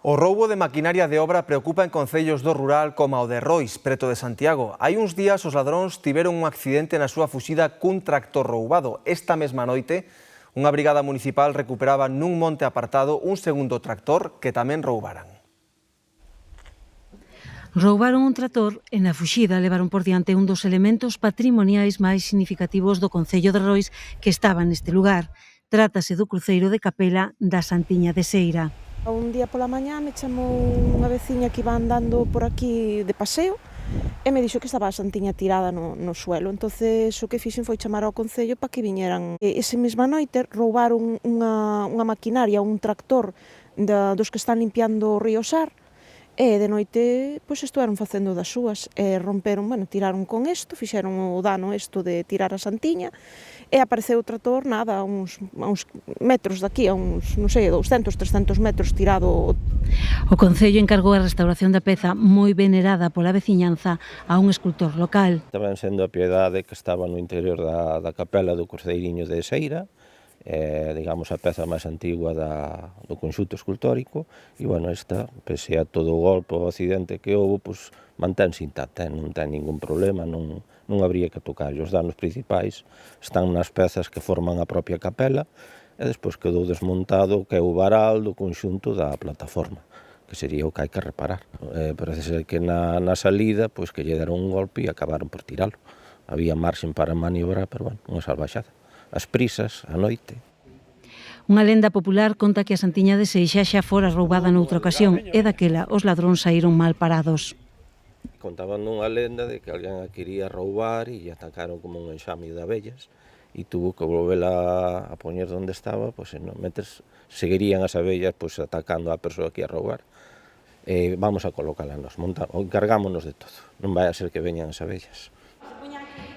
O roubo de maquinaria de obra preocupa en concellos do rural como o de Rois, preto de Santiago. Hai uns días os ladróns tiveron un accidente na súa fuxida cun tractor roubado. Esta mesma noite, unha brigada municipal recuperaba nun monte apartado un segundo tractor que tamén roubaran. Roubaron un tractor e na fuxida levaron por diante un dos elementos patrimoniais máis significativos do concello de Rois que estaba neste lugar. Trátase do cruceiro de capela da Santiña de Seira. Un día pola mañá me chamou unha veciña que iba andando por aquí de paseo e me dixo que estaba a Santiña tirada no suelo. Entonces o que fixen foi chamar ao concello para que viñeran. Ese mesma noite roubaron unha maquinaria, un tractor dos que están limpiando o río Sar, e de noite pois estuveron facendo das súas, romperon, tiraron con isto, fixeron o dano isto de tirar a Santiña, e apareceu o tractor nada, a uns metros daqui, a uns, non sei, 200, 300 metros tirado. O Concello encargou a restauración da peza moi venerada pola veciñanza a un escultor local. Tamén sendo a piedade que estaba no interior da capela do Cruceiriño de Seira, digamos a peza máis antigua do conxunto escultórico, e, esta, pese a todo o golpe ou accidente que houve, mantense intacta, non ten ningún problema, non habría que tocar. Os danos principais están nas pezas que forman a propia capela, e despois quedou desmontado que é o varal do conxunto da plataforma, que sería o que hai que reparar. Parece ser que na salida, que lle deron un golpe e acabaron por tiralo. Había marxen para maniobrar, pero, unha salvaxada. As prisas, a noite. Unha lenda popular conta que a Santiña de Seixa xa fora roubada noutra ocasión e daquela os ladróns saíron mal parados. Contaban unha lenda de que alguén a quería roubar e atacaron como un enxame de abellas e tuvo que volvela a poñer onde estaba, mentres seguirían as abellas atacando á persoa que ia roubar. Vamos a colocala nos, encargámonos de todo, non vai a ser que veñan as abellas.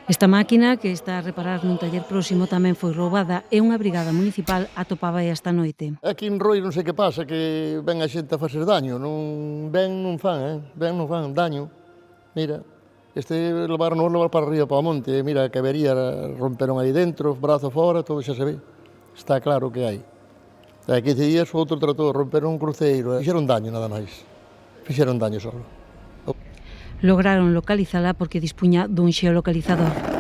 Esta máquina, que está a reparar nun taller próximo, tamén foi roubada e unha brigada municipal atopaba esta noite. Aquí en Roi non sei que pasa, que ven a xente a facer daño, non fan daño. Mira, levar para arriba, para o monte, mira, a cabería romperon aí dentro, brazo fora, todo xa se ve. Está claro que hai. E 15 días outro tratou, romperon un cruceiro, fixeron daño nada máis. Fixeron daño só. Lograron localizala porque dispuña dun xeolocalizador.